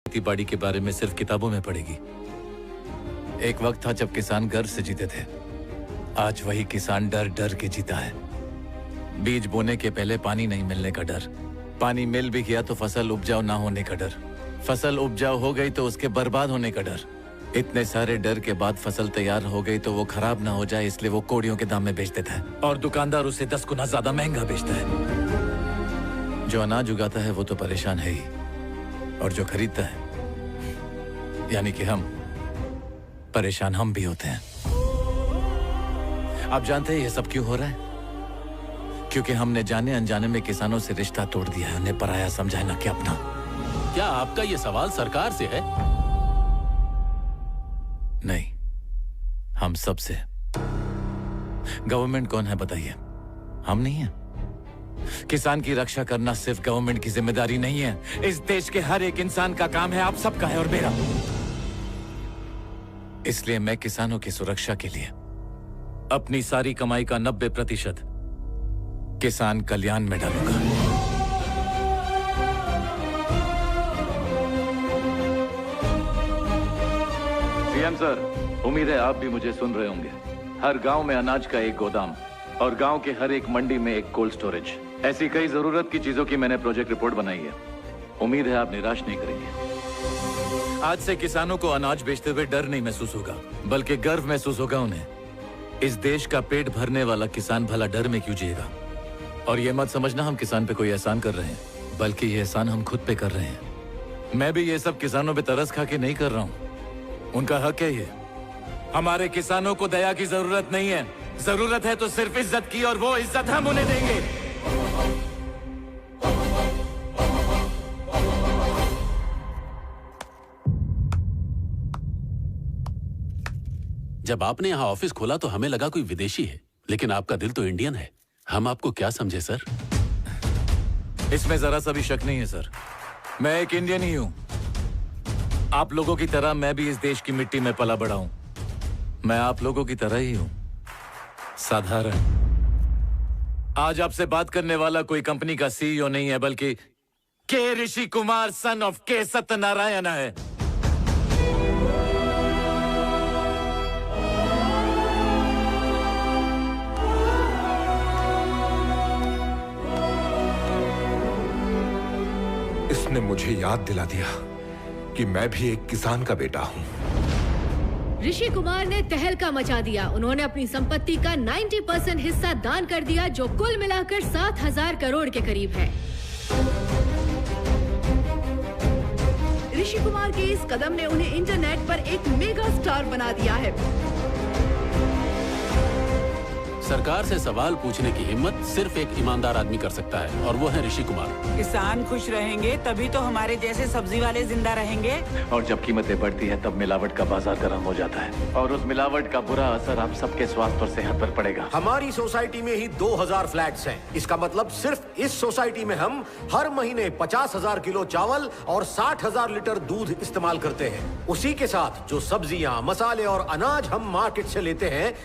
खेती बाड़ी के बारे में सिर्फ किताबों में पढ़ेगी। एक वक्त था जब किसान गर्व से जीते थे। आज वही किसान डर डर के जीता है। बीज बोने के पहले पानी नहीं मिलने का डर, पानी मिल भी गया तो फसल उपजाऊ ना होने का डर, फसल उपजाऊ हो गई तो उसके बर्बाद होने का डर। इतने सारे डर के बाद फसल तैयार हो गई तो वो खराब ना हो जाए इसलिए वो कोड़ियों के दाम में बेच देता है और दुकानदार उसे 10 गुना ज्यादा महंगा बेचता है। जो अनाज उगाता है वो तो परेशान है ही, और जो खरीदता है यानी कि हम, परेशान हम भी होते हैं। आप जानते हैं ये सब क्यों हो रहा है? क्योंकि हमने जाने अनजाने में किसानों से रिश्ता तोड़ दिया है, उन्हें पराया समझा है, ना कि अपना। क्या आपका ये सवाल सरकार से है? नहीं, हम सब से। गवर्नमेंट कौन है बताइए? हम नहीं है। किसान की रक्षा करना सिर्फ गवर्नमेंट की जिम्मेदारी नहीं है, इस देश के हर एक इंसान का काम है, आप सबका है और मेरा। इसलिए मैं किसानों की सुरक्षा के लिए अपनी सारी कमाई का 90% किसान कल्याण में डालूंगा। सीएम सर, उम्मीद है आप भी मुझे सुन रहे होंगे। हर गांव में अनाज का एक गोदाम और गांव के हर एक मंडी में एक कोल्ड स्टोरेज, ऐसी कई जरूरत की चीजों की मैंने प्रोजेक्ट रिपोर्ट बनाई है। उम्मीद है आप निराश नहीं करेंगे। आज से किसानों को अनाज बेचते हुए डर नहीं महसूस होगा, बल्कि गर्व महसूस होगा उन्हें। इस देश का पेट भरने वाला किसान भला डर में क्यों जिएगा? और ये मत समझना हम किसान पे कोई एहसान कर रहे हैं, बल्कि ये एहसान हम खुद पे कर रहे हैं। मैं भी ये सब किसानों पे तरस खा के नहीं कर रहा हूं, उनका हक है ये। हमारे किसानों को दया की जरूरत नहीं है, जरूरत है तो सिर्फ इज्जत की, और वो इज्जत हम उन्हें देंगे। जब आपने यहाँ ऑफिस खोला तो हमें लगा कोई विदेशी है, लेकिन आपका दिल तो इंडियन है। हम आपको क्या समझे सर? इसमें जरा सा भी शक नहीं है सर, मैं एक इंडियन ही हूं। आप लोगों की तरह मैं भी इस देश की मिट्टी में पला बड़ा हूं। मैं आप लोगों की तरह ही हूं, साधारण। आज आपसे बात करने वाला कोई कंपनी का सीईओ नहीं है, बल्कि के ऋषि कुमार सन ऑफ के सत्यनारायण है। इसने मुझे याद दिला दिया कि मैं भी एक किसान का बेटा हूँ। ऋषि कुमार ने तहलका मचा दिया। उन्होंने अपनी संपत्ति का 90% हिस्सा दान कर दिया, जो कुल मिलाकर 7,000 करोड़ के करीब है। ऋषि कुमार के इस कदम ने उन्हें इंटरनेट पर एक मेगा स्टार बना दिया है। सरकार से सवाल पूछने की हिम्मत सिर्फ एक ईमानदार आदमी कर सकता है, और वो है ऋषि कुमार। किसान खुश रहेंगे तभी तो हमारे जैसे सब्जी वाले जिंदा रहेंगे। और जब कीमतें बढ़ती है तब मिलावट का बाजार गर्म हो जाता है, और उस मिलावट का बुरा असर आप सबके स्वास्थ्य और सेहत पर पड़ेगा। हमारी सोसाइटी में ही 2,000 फ्लैट्स हैं। इसका मतलब सिर्फ इस सोसाइटी में हम हर महीने 50,000 किलो चावल और 60,000 लीटर दूध इस्तेमाल करते हैं। उसी के साथ जो सब्जियां, मसाले और अनाज हम मार्केट से लेते हैं,